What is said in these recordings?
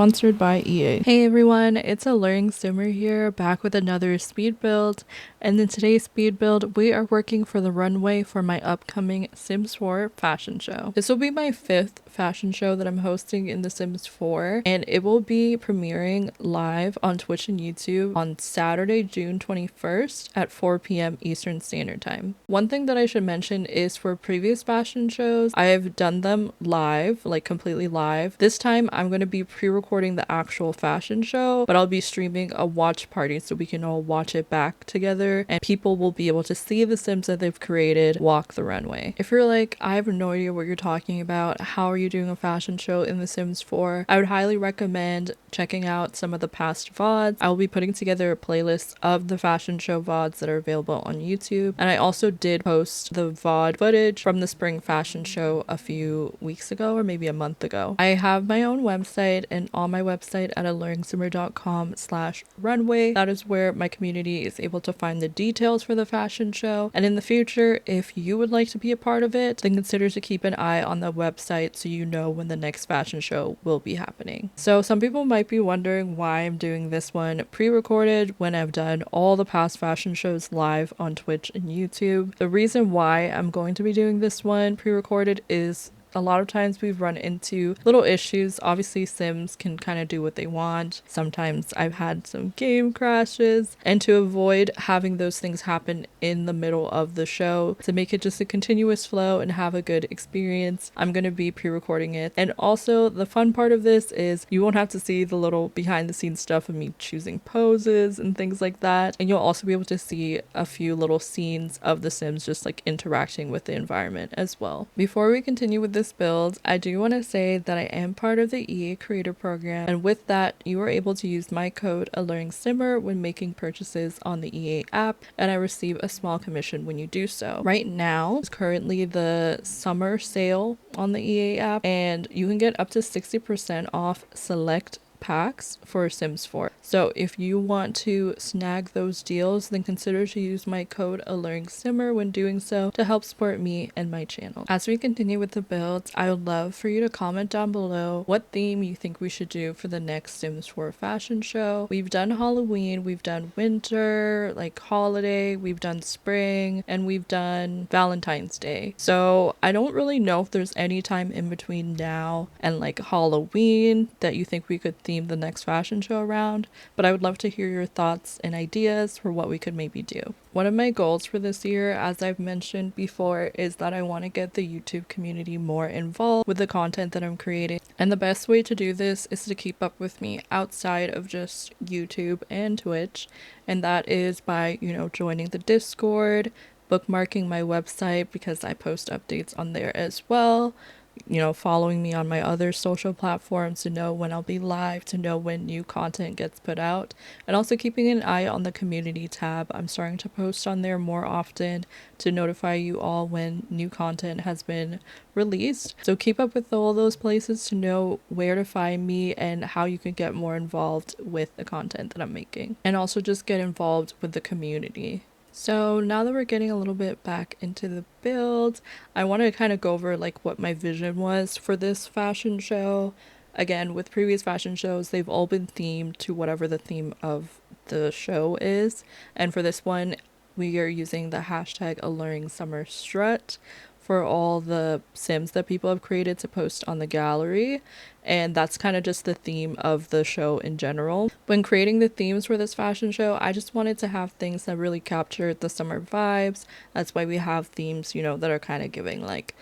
Sponsored by EA. Hey everyone, it's AlluringSimmer here, back with another speed build. And in today's speed build, we are working for the runway for my upcoming Sims 4 fashion show. This will be my 5th fashion show that I'm hosting in The Sims 4, and it will be premiering live on Twitch and YouTube on Saturday, June 21st at 4 p.m. Eastern Standard Time. One thing that I should mention is for previous fashion shows, I have done them live, like completely live. This time I'm going to be pre-recording the actual fashion show, but I'll be streaming a watch party so we can all watch it back together and people will be able to see the Sims that they've created walk the runway. If you're like, I have no idea what you're talking about, how are you doing a fashion show in The Sims 4? I would highly recommend checking out some of the past VODs. I will be putting together a playlist of the fashion show VODs that are available on YouTube. And I also did post the VOD footage from the spring fashion show a few weeks ago or maybe a month ago. I have my own website, and on my website at AlluringSimmer.com/runway, that is where my community is able to find the details for the fashion show. And in the future, if you would like to be a part of it, then consider to keep an eye on the website so you know when the next fashion show will be happening. So some people might be wondering why I'm doing this one pre-recorded when I've done all the past fashion shows live on Twitch and YouTube. The reason why I'm going to be doing this one pre-recorded is a lot of times we've run into little issues. Obviously, Sims can kind of do what they want. Sometimes I've had some game crashes, and to avoid having those things happen in the middle of the show, to make it just a continuous flow and have a good experience, I'm going to be pre-recording it. And also, the fun part of this is you won't have to see the little behind the scenes stuff of me choosing poses and things like that. And you'll also be able to see a few little scenes of the Sims just like interacting with the environment as well. Before we continue with this build, I do want to say that I am part of the EA Creator Program, and with that, you are able to use my code AlluringSimmer when making purchases on the EA app, and I receive a small commission when you do so. Right now is currently the summer sale on the EA app, and you can get up to 60% off select packs for Sims 4. So if you want to snag those deals, then consider to use my code AlluringSimmer when doing so to help support me and my channel. As we continue with the builds, I would love for you to comment down below what theme you think we should do for the next Sims 4 fashion show. We've done Halloween, we've done winter, like holiday, we've done spring, and we've done Valentine's Day. So I don't really know if there's any time in between now and like Halloween that you think we could theme the next fashion show around, but I would love to hear your thoughts and ideas for what we could maybe do. One of my goals for this year, as I've mentioned before, is that I want to get the YouTube community more involved with the content that I'm creating. And the best way to do this is to keep up with me outside of just YouTube and Twitch. And that is by, joining the Discord, bookmarking my website because I post updates on there as well, following me on my other social platforms to know when I'll be live, to know when new content gets put out, and also keeping an eye on the community tab. I'm starting to post on there more often to notify you all when new content has been released. So keep up with all those places to know where to find me and how you can get more involved with the content that I'm making, and also just get involved with the community. So now that we're getting a little bit back into the build, I want to kind of go over like what my vision was for this fashion show. Again, with previous fashion shows, they've all been themed to whatever the theme of the show is. And for this one, we are using the hashtag AlluringSummerStrut for all the Sims that people have created to post on the gallery. And that's kind of just the theme of the show in general. When creating the themes for this fashion show, I just wanted to have things that really captured the summer vibes. That's why we have themes, that are kind of giving like,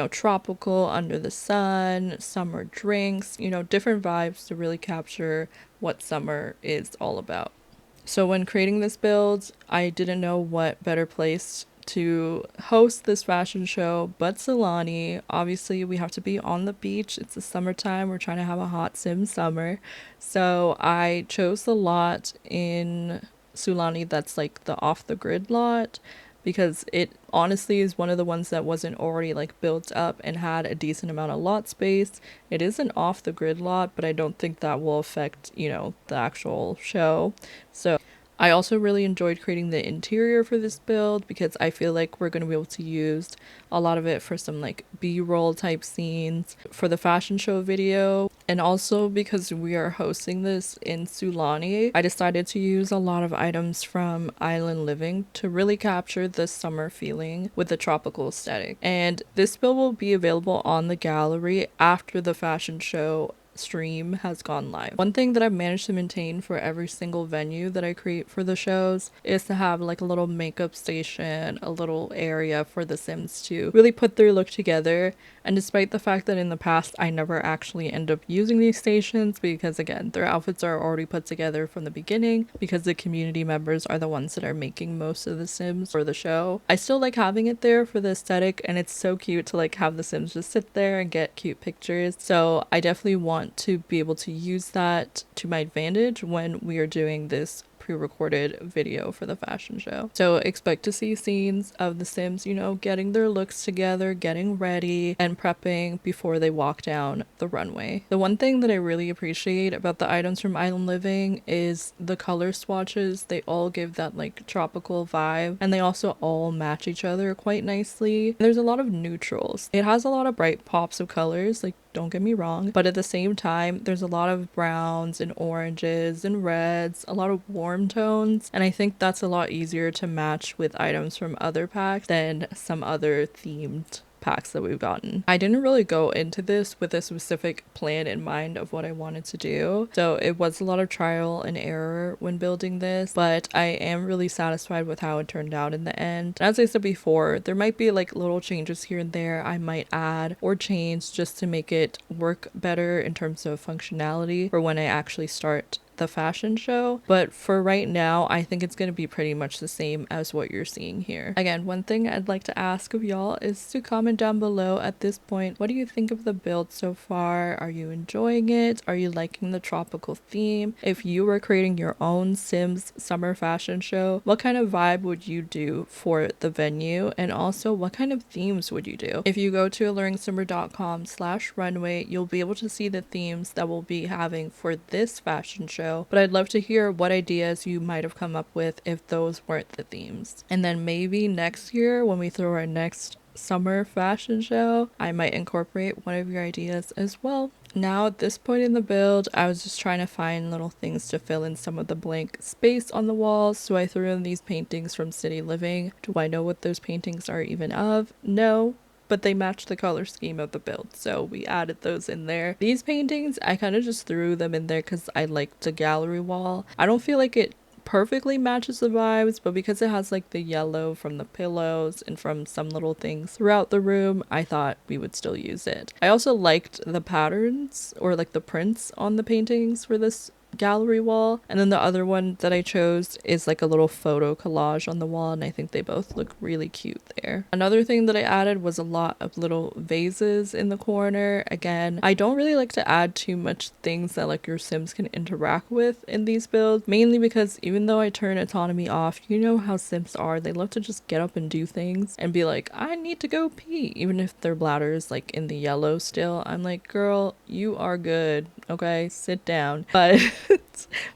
tropical, under the sun, summer drinks, different vibes to really capture what summer is all about. So when creating this build, I didn't know what better place to host this fashion show but Sulani. Obviously we have to be on the beach, it's the summertime, we're trying to have a hot sim summer, so I chose the lot in Sulani that's like the off the grid lot, because it honestly is one of the ones that wasn't already like built up and had a decent amount of lot space. It is an off the grid lot, but I don't think that will affect the actual show. So I also really enjoyed creating the interior for this build because I feel like we're going to be able to use a lot of it for some like B-roll type scenes for the fashion show video. And also because we are hosting this in Sulani, I decided to use a lot of items from Island Living to really capture the summer feeling with the tropical aesthetic. And this build will be available on the gallery after the fashion show stream has gone live. One thing that I've managed to maintain for every single venue that I create for the shows is to have like a little makeup station, a little area for the Sims to really put their look together. And despite the fact that in the past I never actually end up using these stations because again their outfits are already put together from the beginning because the community members are the ones that are making most of the Sims for the show, I still like having it there for the aesthetic, and it's so cute to like have the Sims just sit there and get cute pictures. So I definitely want to be able to use that to my advantage when we are doing this pre-recorded video for the fashion show. So expect to see scenes of the Sims, you know, getting their looks together, getting ready, and prepping before they walk down the runway. The one thing that I really appreciate about the items from Island Living is the color swatches. They all give that like tropical vibe, and they also all match each other quite nicely. There's a lot of neutrals. It has a lot of bright pops of colors, like don't get me wrong, but at the same time there's a lot of browns and oranges and reds, a lot of warm tones, and I think that's a lot easier to match with items from other packs than some other themed packs that we've gotten. I didn't really go into this with a specific plan in mind of what I wanted to do, so it was a lot of trial and error when building this, but I am really satisfied with how it turned out in the end. As I said before, there might be like little changes here and there I might add or change just to make it work better in terms of functionality for when I actually start the fashion show, but for right now I think it's going to be pretty much the same as what you're seeing here. Again, one thing I'd like to ask of y'all is to comment down below at this point, what do you think of the build so far? Are you enjoying it? Are you liking the tropical theme? If you were creating your own Sims summer fashion show, what kind of vibe would you do for the venue, and also what kind of themes would you do? If you go to AlluringSimmer.com/runway, you'll be able to see the themes that we'll be having for this fashion show, but I'd love to hear what ideas you might have come up with if those weren't the themes. And then maybe next year when we throw our next summer fashion show, I might incorporate one of your ideas as well. Now at this point in the build, I was just trying to find little things to fill in some of the blank space on the walls, so I threw in these paintings from City Living. Do I know what those paintings are even of? No, but they match the color scheme of the build, so we added those in there. These paintings, I kind of just threw them in there because I liked the gallery wall. I don't feel like it perfectly matches the vibes, but because it has like the yellow from the pillows and from some little things throughout the room, I thought we would still use it. I also liked the patterns or like the prints on the paintings for this gallery wall, and then the other one that I chose is like a little photo collage on the wall, and I think they both look really cute there. Another thing that I added was a lot of little vases in the corner. Again, I don't really like to add too much things that like your Sims can interact with in these builds, mainly because even though I turn autonomy off, you know how Sims are, they love to just get up and do things and be like, I need to go pee, even if their bladder is like in the yellow still. I'm like, girl, you are good, okay, sit down. But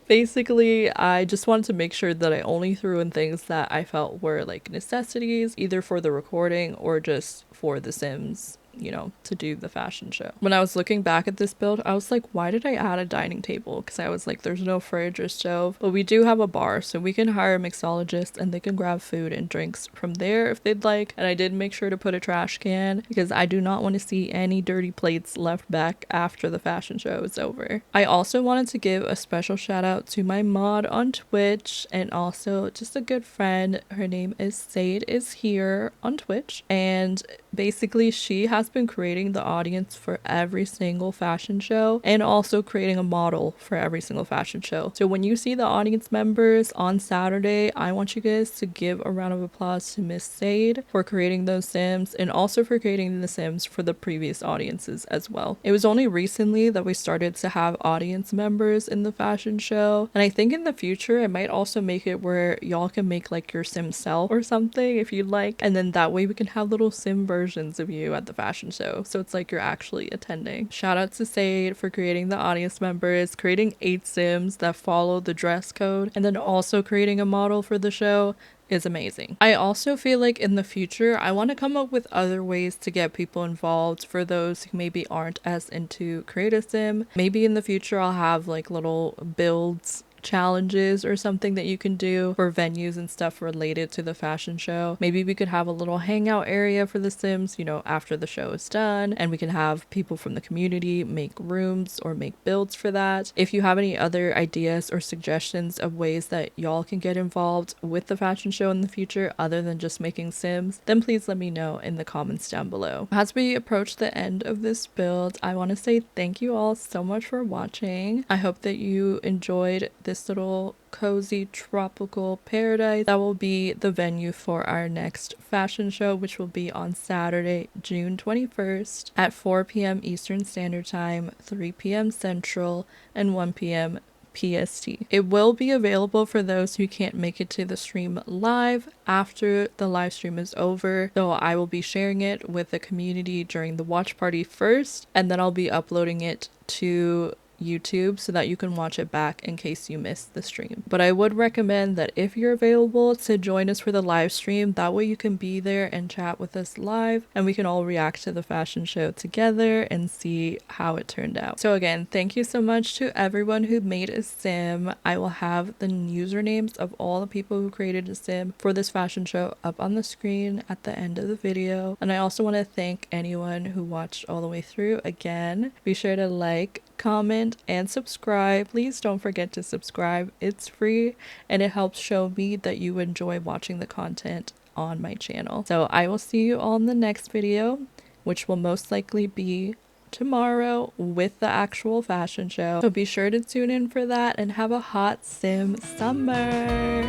basically I just wanted to make sure that I only threw in things that I felt were like necessities, either for the recording or just for the Sims, you know, to do the fashion show. When I was looking back at this build, I was like, why did I add a dining table? Because I was like, there's no fridge or stove, but we do have a bar, so we can hire a mixologist and they can grab food and drinks from there if they'd like. And I did make sure to put a trash can because I do not want to see any dirty plates left back after the fashion show is over. I also wanted to give a special shout out to my mod on Twitch and also just a good friend. Her name is Sade is here on Twitch, and basically she has been creating the audience for every single fashion show and also creating a model for every single fashion show. So when you see the audience members on Saturday, I want you guys to give a round of applause to Miss Sade for creating those Sims and also for creating the Sims for the previous audiences as well. It was only recently that we started to have audience members in the fashion show, and I think in the future I might also make it where y'all can make like your Sim self or something if you'd like, and then that way we can have little Sim versions of you at the fashion fashion show, so it's like you're actually attending. Shout out to Sade for creating the audience members, creating 8 Sims that follow the dress code, and then also creating a model for the show is amazing. I also feel like in the future, I want to come up with other ways to get people involved for those who maybe aren't as into Create a Sim. Maybe in the future, I'll have like little builds challenges or something that you can do for venues and stuff related to the fashion show. Maybe we could have a little hangout area for the Sims, you know, after the show is done, and we can have people from the community make rooms or make builds for that. If you have any other ideas or suggestions of ways that y'all can get involved with the fashion show in the future other than just making Sims, then please let me know in the comments down below. As we approach the end of this build, I want to say thank you all so much for watching. I hope that you enjoyed this little cozy tropical paradise that will be the venue for our next fashion show, which will be on Saturday, June 21st at 4 p.m. Eastern Standard Time, 3 p.m. Central, and 1 p.m. PST. It will be available for those who can't make it to the stream live after the live stream is over, though I will be sharing it with the community during the watch party first, and then I'll be uploading it to YouTube so that you can watch it back in case you missed the stream. But I would recommend that if you're available to join us for the live stream, that way you can be there and chat with us live and we can all react to the fashion show together and see how it turned out. So again, thank you so much to everyone who made a Sim. I will have the usernames of all the people who created a Sim for this fashion show up on the screen at the end of the video. And I also want to thank anyone who watched all the way through. Again, be sure to like, comment, and subscribe. Please don't forget to subscribe. It's free and it helps show me that you enjoy watching the content on my channel. So I will see you all in the next video, which will most likely be tomorrow with the actual fashion show. So be sure to tune in for that and have a hot Sim summer.